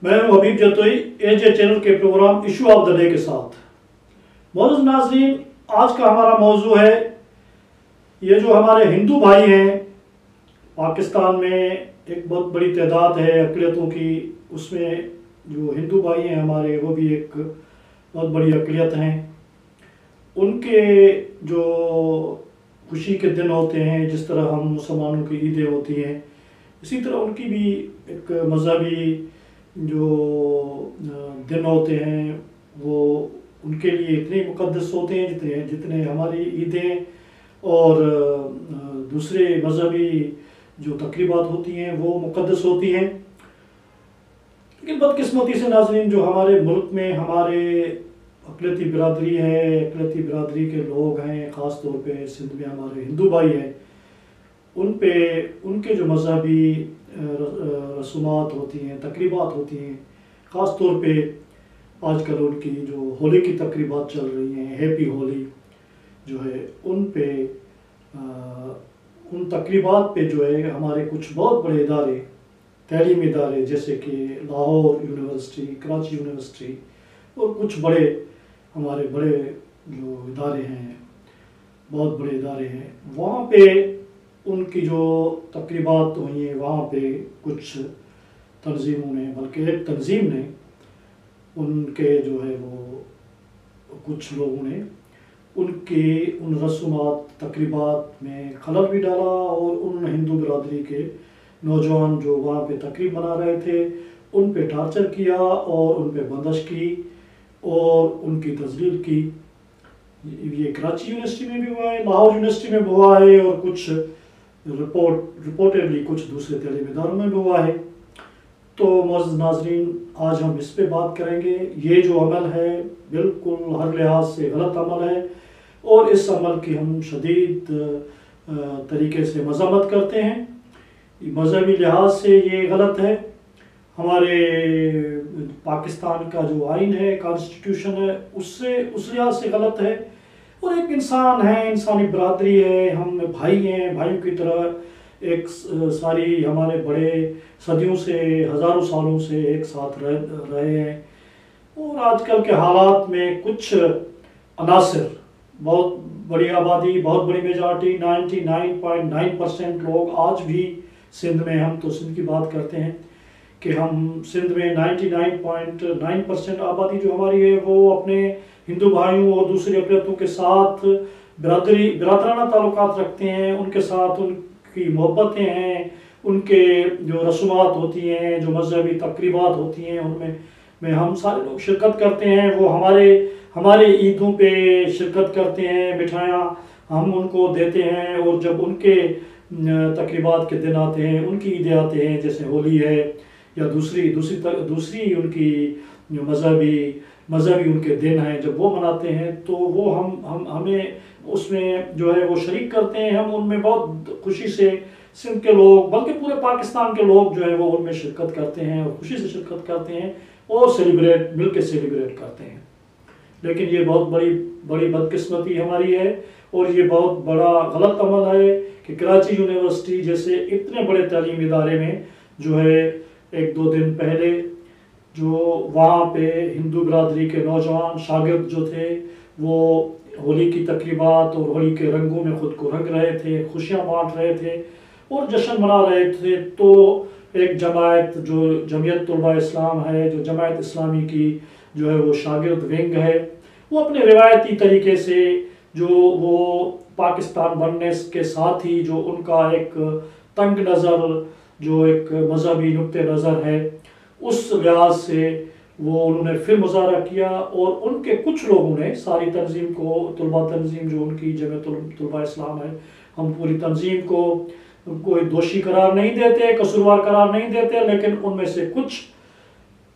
मैं हूं Habib Jatoi AJ channel के programme issue of the day के साथ। मौजूद नाज़रीन, आज का हमारा मौजू है ये जो हमारे हिंदू भाई हैं पाकिस्तान में, एक बहुत बड़ी तादाद है अक़लियतों की। उसमें जो हिंदू भाई हैं हमारे, वो भी एक बहुत बड़ी अक़लियत हैं। उनके जो खुशी के दिन होते हैं, जिस तरह हम मुसलमानों की ईदें होती हैं, इसी तरह उनकी भी एक मजहबी जो दिन होते हैं वो उनके लिए इतने मुक़द्दस होते हैं जितने हमारी ईदें और दूसरे मजहबी जो तक़रीबात होती हैं वो मुक़द्दस होती हैं। लेकिन बदकिस्मती से नाज़रीन, जो हमारे मुल्क में हमारे अक़लियती बिरादरी है, अक़लियती बिरादरी के लोग हैं, ख़ास तौर पे सिंध में हमारे हिंदू भाई हैं, उन पे उनके जो मजहबी रसूमात होती हैं, तक़रीबात होती हैं, ख़ास तौर पे आजकल उनकी जो होली की तक़रीबात चल रही हैं, हैप्पी होली जो है, उन पे उन तक़रीबात पे जो है हमारे कुछ बहुत बड़े इदारे, तलीमी इदारे जैसे कि लाहौर यूनिवर्सिटी, कराची यूनिवर्सिटी और कुछ बड़े हमारे बड़े जो इदारे हैं, बहुत बड़े इदारे हैं, वहाँ पे उनकी जो तक़रीबात हुई हैं, वहाँ पे कुछ तंजीमों ने, बल्कि एक तंजीम ने उनके जो है वो कुछ लोगों ने उनके उन रसूमात तक़रीबात में खलल भी डाला और उन हिंदू बिरादरी के नौजवान जो वहाँ पे तकरीब मना रहे थे उन पे टार्चर किया और उन पे बंदिश की और उनकी तज़लील की। ये कराची यूनिवर्सिटी में भी हुआ है, लाहौर यूनिवर्सिटी में भी हुआ है और कुछ रिपोर्टेडली कुछ दूसरे तलीमी इदारों में भी हुआ है। तो मौजूद नाज़रीन, आज हम इस पे बात करेंगे। ये जो अमल है बिल्कुल हर लिहाज से गलत अमल है और इस अमल की हम शदीद तरीके से मज़म्मत करते हैं। मजहबी लिहाज से ये गलत है। हमारे पाकिस्तान का जो आइन है, कॉन्स्टिट्यूशन है, उससे उस लिहाज से गलत है। और एक इंसान है, इंसानी बिरादरी है, हम भाई हैं, भाइयों की तरह एक सारी हमारे बड़े सदियों से, हज़ारों सालों से एक साथ रहे हैं। और आजकल के हालात में कुछ अनासिर, बहुत बड़ी आबादी, बहुत बड़ी मेजॉरिटी, 99.9% लोग आज भी सिंध में, हम तो सिंध की बात करते हैं कि हम सिंध में 99.9% आबादी जो हमारी है वो अपने हिंदू भाइयों और दूसरी अक़लियतों के साथ बिरादराना ताल्लुकात रखते हैं। उनके साथ उनकी मोहब्बतें हैं, उनके जो रसूमात होती हैं, जो मजहबी तक़रीबात होती हैं, उनमें हम सारे लोग शिरकत करते हैं। वो हमारे ईदों पे शिरकत करते हैं, मिठाइयाँ हम उनको देते हैं। और जब उनके तक़रीबात के दिन आते हैं, उनकी ईदें आते हैं, जैसे होली है या दूसरी उनकी जो मजहबी उनके दिन हैं, जब वो मनाते हैं तो वो हमें उसमें जो है वो शरीक करते हैं। हम उनमें बहुत खुशी से सिंध के लोग, बल्कि पूरे पाकिस्तान के लोग जो है वो उनमें शिरकत करते हैं और खुशी से शिरकत करते हैं और मिलकर सेलिब्रेट करते हैं। लेकिन ये बहुत बड़ी बदकिस्मती हमारी है और ये बहुत बड़ा गलत अमल है कि कराची यूनिवर्सिटी जैसे इतने बड़े तालीमी इदारे में जो है एक दो दिन पहले जो वहाँ पे हिंदू बिरादरी के नौजवान शागिर्द जो थे वो होली की तक़रीबात और होली के रंगों में ख़ुद को रंग रहे थे, खुशियाँ बांट रहे थे और जश्न मना रहे थे। तो एक जमायत जो जमीयत तुलबा इस्लाम है, जो जमायत इस्लामी की जो है वो शागिर्द विंग है, वो अपने रिवायती तरीके से जो वो पाकिस्तान बनने के साथ ही जो उनका एक तंग नज़र, जो एक मजहबी नुक्ते नज़र है, उस लिहाज से वो उन्होंने फिर मुजाहरा किया। और उनके कुछ लोगों ने सारी तंजीम को, तुलबा तंजीम जो उनकी जमीयत तुलबा इस्लाम है, हम पूरी तंजीम को कोई दोषी करार नहीं देते, कसूरवार करार नहीं देते, लेकिन उनमें से कुछ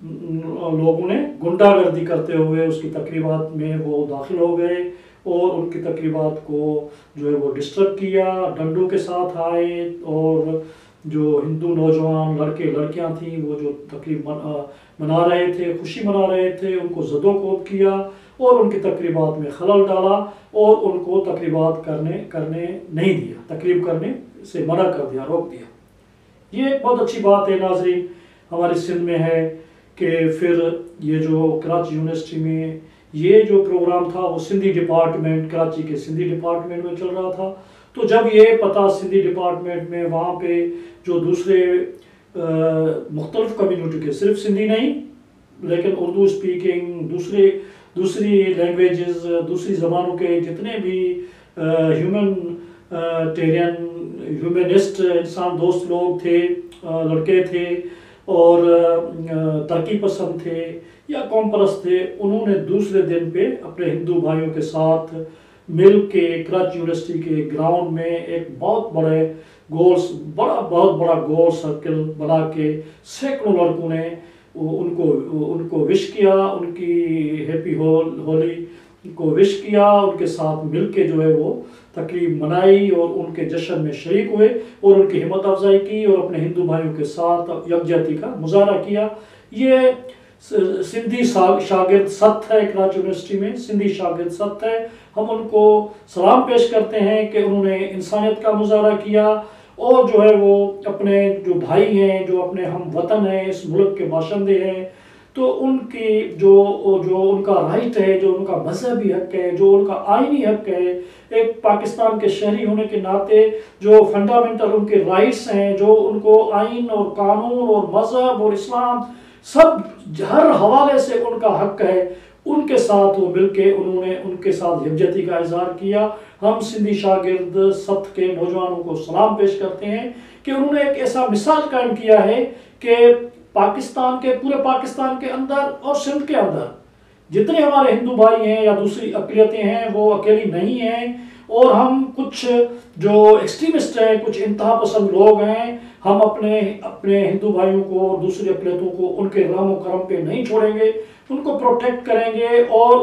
लोगों ने गुंडागर्दी करते हुए उसकी तक़रीबात में वो दाखिल हो गए और उनकी तक़रीबात को जो है वो डिस्टर्ब किया, डंडों के साथ आए और जो हिंदू नौजवान लड़के लड़कियां थीं वो जो तकरीब मना रहे थे, खुशी मना रहे थे, उनको ज़दोकोब किया और उनकी तक़रीबात में खलल डाला और उनको तक़रीबात करने नहीं दिया, तकरीब करने से मना कर दिया, रोक दिया। ये एक बहुत अच्छी बात है नाज़रीन हमारी सिंध में है कि फिर ये जो कराची यूनिवर्सिटी में ये जो प्रोग्राम था वो सिंधी डिपार्टमेंट, कराची के सिंधी डिपार्टमेंट में चल रहा था। तो जब ये पता सिंधी डिपार्टमेंट में वहाँ पे जो दूसरे मुख्तलिफ कम्युनिटी के, सिर्फ सिंधी नहीं लेकिन उर्दू स्पीकिंग, दूसरी लैंग्वेजेस, दूसरी ज़बानों के जितने भी ह्यूमनिस्ट इंसान दोस्त लोग थे, लड़के थे और तरक्की पसंद थे या कौम परस्त थे, उन्होंने दूसरे दिन पे अपने हिंदू भाइयों के साथ मिल के कराची यूनिवर्सिटी के ग्राउंड में एक बहुत बड़ा गोल सर्कल बना के सैकड़ों लड़कों ने उनको विश किया, उनकी हैप्पी होली को विश किया, उनके साथ मिलके जो है वो तकरीब मनाई और उनके जश्न में शरीक हुए और उनकी हिम्मत अफजाई की और अपने हिंदू भाइयों के साथ यकजहती का मुजाहरा किया। ये सिंधी शागिर्द सत्त है कराची यूनिवर्सिटी में, सिंधी शागिर्द सत्त है। हम उनको सलाम पेश करते हैं कि उन्होंने इंसानियत का मुजाहरा किया और जो है वो अपने जो भाई हैं, जो अपने हम वतन हैं, इस मुल्क के बाशिंदे हैं, तो उनकी जो उनका राइट है, जो उनका मजहबी हक है, जो उनका आइनी हक है, एक पाकिस्तान के शहरी होने के नाते जो फंडामेंटल उनके राइट्स हैं, जो उनको आइन और कानून और मजहब और इस्लाम सब हर हवाले से उनका हक है, उनके साथ वो मिलके उन्होंने उनके साथ यकजहती का इजहार किया। हम सिंधी शागिर्द सत्त के नौजवानों को सलाम पेश करते हैं कि उन्होंने एक ऐसा मिसाल कायम किया है कि पूरे पाकिस्तान के अंदर और सिंध के अंदर जितने हमारे हिंदू भाई हैं या दूसरी अक़लियतें हैं वो अकेली नहीं हैं और हम कुछ जो एक्सट्रीमिस्ट हैं, कुछ इंतहा पसंद लोग हैं, हम अपने हिंदू भाइयों को, दूसरी अक़लियतों को उनके रहम करम पे नहीं छोड़ेंगे, उनको प्रोटेक्ट करेंगे और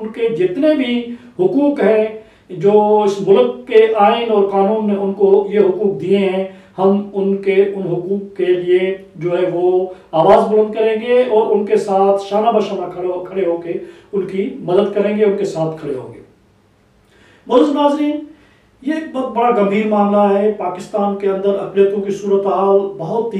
उनके जितने भी हुकूक हैं जो इस मुल्क के आइन और कानून ने उनको ये हुकूक दिए हैं, हम उन हुकूक के लिए जो है वो आवाज़ बुलंद करेंगे और उनके साथ शाना बशाना खड़े होके उनकी मदद करेंगे, उनके साथ खड़े होंगे। मोअज़्ज़िज़ नाज़रीन, ये एक बहुत बड़ा गंभीर मामला है। पाकिस्तान के अंदर अक़लियतों की सूरत हाल बहुत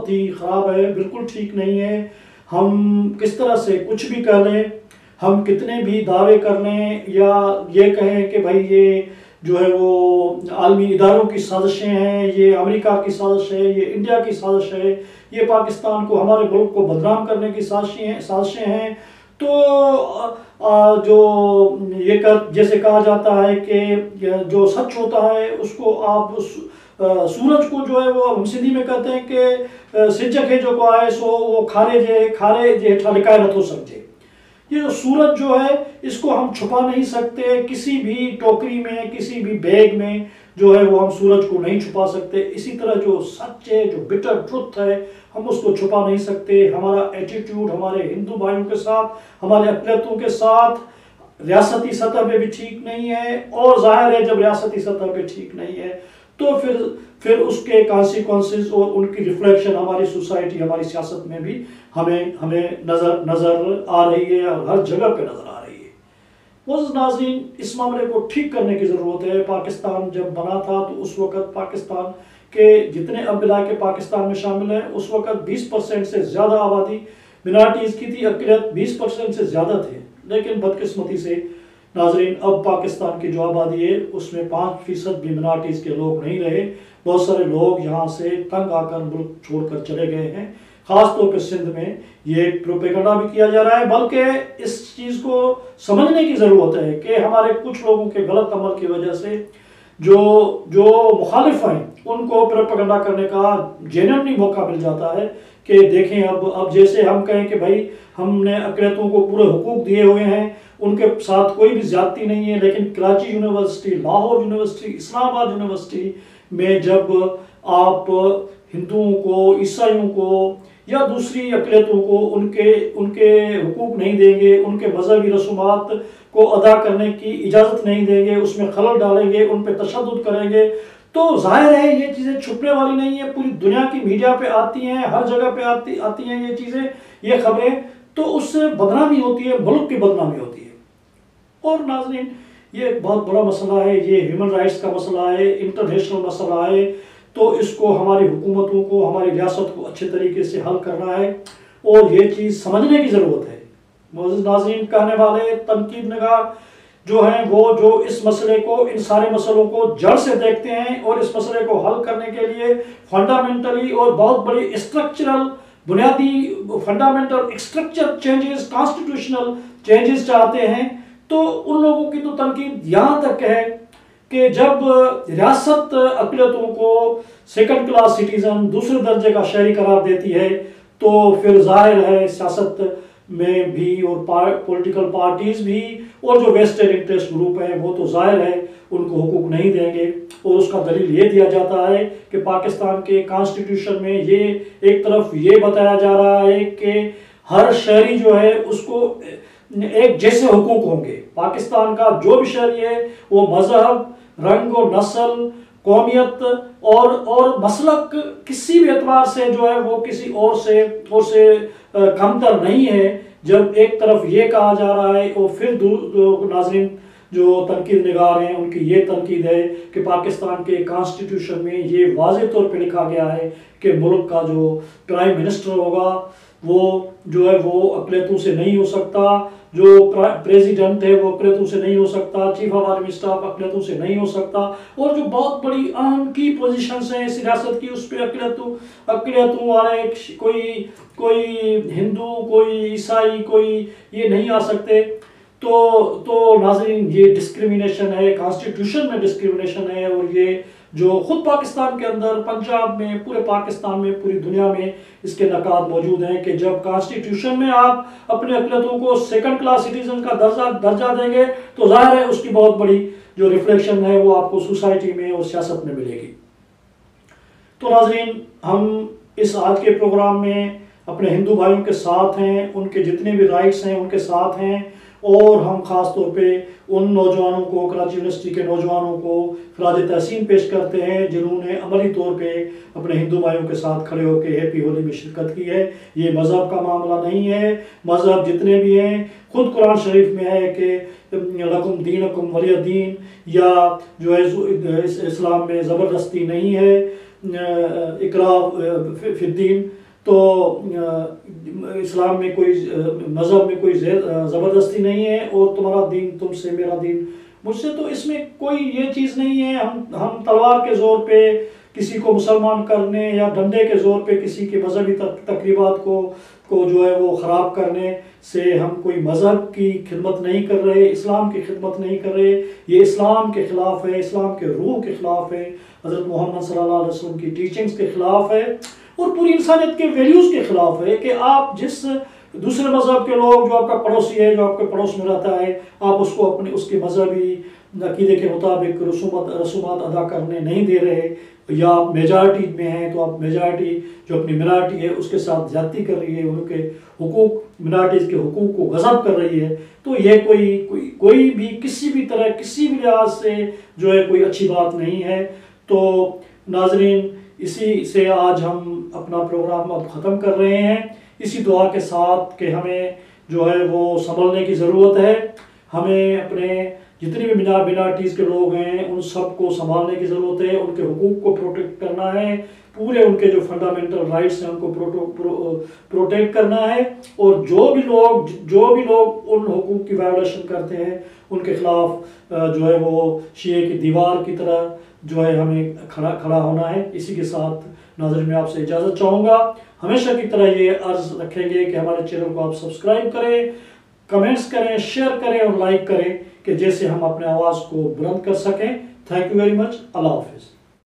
ही ख़राब है, बिल्कुल ठीक नहीं है। हम किस तरह से कुछ भी कह लें, हम कितने भी दावे कर लें या ये कहें कि भाई ये जो है वो आलमी इदारों की साजिशें हैं, ये अमेरिका की साजिश है, ये इंडिया की साजिश है, ये पाकिस्तान को, हमारे मुल्क को बदनाम करने की साजिशें हैं, तो जो ये जैसे कहा जाता है कि जो सच होता है उसको आप सूरज को जो है वो हम सिंधी में कहते हैं कि सिज खे जो को आए सो वो खारे जे हेठा लिकाए नथो सघिजे। ये जो सूरज जो है इसको हम छुपा नहीं सकते, किसी भी टोकरी में, किसी भी बैग में जो है वो हम सूरज को नहीं छुपा सकते। इसी तरह जो सच है, जो बिटर ट्रुथ है, हम उसको छुपा नहीं सकते। हमारा एटीट्यूड हमारे हिंदू भाइयों के साथ, हमारे अक़लियतों के साथ रियासती सतह पे भी ठीक नहीं है और जाहिर है जब रियासती सतह पे ठीक नहीं है तो फिर उसके कॉन्सिक्वेंसेस और उनकी रिफ्लेक्शन हमारी सोसाइटी, हमारी सियासत में भी हमें नज़र आ रही है और हर जगह पे नज़र आ रही है। मोअज़्ज़िज़ नाज़रीन, इस मामले को ठीक करने की ज़रूरत है। पाकिस्तान जब बना था तो उस वक़्त पाकिस्तान के जितने अब इलाके पाकिस्तान में शामिल हैं उस वक़्त 20% से ज़्यादा आबादी मिनॉरिटीज़ की थी, अक़लियत 20% से ज़्यादा थे। लेकिन बदकिस्मती से नाज़रीन अब पाकिस्तान की जो आबादी है उसमें 5% भी मिनॉरिटीज़ के लोग नहीं रहे। बहुत सारे लोग यहाँ से तंग आकर मुल्क छोड़कर चले गए हैं। ख़ास तौर पर सिंध में ये प्रोपेगेंडा भी किया जा रहा है, बल्कि इस चीज़ को समझने की ज़रूरत है कि हमारे कुछ लोगों के गलत अमल की वजह से जो मुखालिफ हैं उनको प्रोपेगेंडा करने का जेन्युइनली मौका मिल जाता है कि देखें अब जैसे हम कहें कि भाई हमने अक़लियतों को पूरे हुकूक दिए हुए हैं, उनके साथ कोई भी ज्यादती नहीं है, लेकिन Karachi university, Lahore university, Islamabad university में जब आप हिंदुओं को, ईसाइयों को या दूसरी अक़लियतों को उनके हुकूक नहीं देंगे, उनके मजहबी रसूमात को अदा करने की इजाज़त नहीं देंगे, उसमें खलल डालेंगे, उन पर तशद्दुद करेंगे, तो जाहिर है ये चीज़ें छुपने वाली नहीं है। पूरी दुनिया की मीडिया पे आती हैं, हर जगह पे आती हैं ये चीज़ें, ये खबरें, तो उससे बदनामी होती है, मुल्क की बदनामी होती है। और नाज़रीन, ये एक बहुत बड़ा मसला है, ये ह्यूमन राइट्स का मसला है, इंटरनेशनल मसला है, तो इसको हमारी हुकूमतों को, हमारी रियासत को अच्छे तरीके से हल करना है। और ये चीज़ समझने की ज़रूरत है। मोअज़्ज़िज़ नाज़रीन, कहने वाले तनकीद निगार जो हैं वो जो इस मसले को, इन सारे मसलों को जड़ से देखते हैं और इस मसले को हल करने के लिए फंडामेंटली और बहुत बड़ी स्ट्रक्चरल, बुनियादी fundamental structure changes, constitutional changes चाहते हैं, तो उन लोगों की तो तनकीद यहाँ तक है कि जब रियासत अक़लियतों को सेकंड क्लास सिटीज़न, दूसरे दर्जे का शहरी करार देती है, तो फिर जाहिर है सियासत में भी और पॉलिटिकल पार्टीज भी और जो वेस्टेड इंटरेस्ट ग्रुप है वो तो जाहिर है उनको हुकूक नहीं देंगे। और उसका दलील ये दिया जाता है कि पाकिस्तान के कॉन्स्टिट्यूशन में ये एक तरफ ये बताया जा रहा है कि हर शहरी जो है उसको एक जैसे हुकूक होंगे। पाकिस्तान का जो भी शहरी है वो मजहब, रंग और नस्ल, कौमियत और मसलक किसी भी एतबार से जो है वो किसी और से कमतर नहीं है। जब एक तरफ ये कहा जा रहा है और फिर नाज़रीन जो तनकीद निगार हैं उनकी ये तनकीद है कि पाकिस्तान के कॉन्स्टिट्यूशन में ये वाज़ेह तौर पे लिखा गया है कि मुल्क का जो प्राइम मिनिस्टर होगा वो जो है वो अक़लियतों से नहीं हो सकता, जो प्रेसिडेंट है वो अक़लियतों से नहीं हो सकता, चीफ ऑफ आर्मी स्टाफ अक़लियतों से नहीं हो सकता, और जो बहुत बड़ी अहम की पोजीशंस हैं सियासत की उस पर अक़लियतों वाले कोई हिंदू, कोई ईसाई, कोई ये नहीं आ सकते। तो नाज़रीन ये डिस्क्रिमिनेशन है, कॉन्स्टिट्यूशन में डिस्क्रिमिनेशन है, और ये जो खुद पाकिस्तान के अंदर, पंजाब में, पूरे पाकिस्तान में, पूरी दुनिया में इसके नकात मौजूद हैं कि जब कॉन्स्टिट्यूशन में आप अपने अक़लियतों को सेकंड क्लास सिटीजन का दर्जा देंगे तो जाहिर है उसकी बहुत बड़ी जो रिफ्लेक्शन है वो आपको सोसाइटी में और सियासत में मिलेगी। तो नाज़रीन, हम इस आज के प्रोग्राम में अपने हिंदू भाइयों के साथ हैं, उनके जितने भी राइट्स हैं उनके साथ हैं, और हम ख़ास तौर पे उन नौजवानों को, कराची यूनिवर्सिटी के नौजवानों को खराज तहसीन पेश करते हैं जिन्होंने अमली तौर पे अपने हिंदू भाइयों के साथ खड़े होकर हैप्पी होली में शिरकत की है। ये मज़हब का मामला नहीं है, मज़हब जितने भी हैं खुद कुरान शरीफ में है कि लकुम दीनकुम वलिय दीन, या जो है इस्लाम में ज़बरदस्ती नहीं है, इकराह फिद्दीन, तो इस्लाम में कोई मज़हब में कोई ज़बरदस्ती नहीं है, और तुम्हारा दीन तुमसे, मेरा दीन मुझसे। तो इसमें कोई ये चीज़ नहीं है हम तलवार के ज़ोर पे किसी को मुसलमान करने या डंडे के ज़ोर पे किसी के मजहबी तकरीबात को जो है वो ख़राब करने से हम कोई मज़हब की खिदमत नहीं कर रहे, इस्लाम की खिदमत नहीं कर रहे। ये इस्लाम के ख़िलाफ़ है, इस्लाम के रूह के ख़िलाफ़ है, हज़रत मोहम्मद सल्लल्लाहु अलैहि वसल्लम की टीचिंग्स के ख़िलाफ़ है, और पूरी इंसानियत के वैल्यूज़ के ख़िलाफ़ है कि आप जिस दूसरे मज़हब के लोग, जो आपका पड़ोसी है, जो आपके पड़ोस में रहता है, आप उसको अपने उसके मजहबी अक़ीदे के मुताबिक रसूमात अदा करने नहीं दे रहे, या आप मेजॉरिटी में हैं तो आप मेजॉरिटी जो अपनी मिनॉरिटी है उसके साथ ज़्यादती कर रही है, उनके हुकूक, मिनॉरिटीज़ के हुकूक को गज़ब कर रही है। तो ये कोई भी किसी भी तरह, किसी भी लिहाज से जो है कोई अच्छी बात नहीं है। तो नाज़रीन, इसी से आज हम अपना प्रोग्राम अब ख़त्म कर रहे हैं, इसी दुआ के साथ कि हमें जो है वो संभलने की ज़रूरत है। हमें अपने जितनी भी मिनॉरिटीज़ के लोग हैं उन सब को संभालने की ज़रूरत है, उनके हुकूक को प्रोटेक्ट करना है, पूरे उनके जो फंडामेंटल राइट्स हैं उनको प्रोटेक्ट करना है, और जो भी लोग उन हुकूक की वायलेशन करते हैं उनके ख़िलाफ़ जो है वो शीए की दीवार की तरह जो है हमें खड़ा होना है। इसी के साथ नाज़रीन मैं आपसे इजाज़त चाहूँगा। हमेशा की तरह ये अर्ज़ रखेंगे कि हमारे चैनल को आप सब्सक्राइब करें, कमेंट्स करें, शेयर करें और लाइक करें, कि जैसे हम अपने आवाज़ को बुलंद कर सकें। Thank you very much. अल्लाह हाफ़िज़।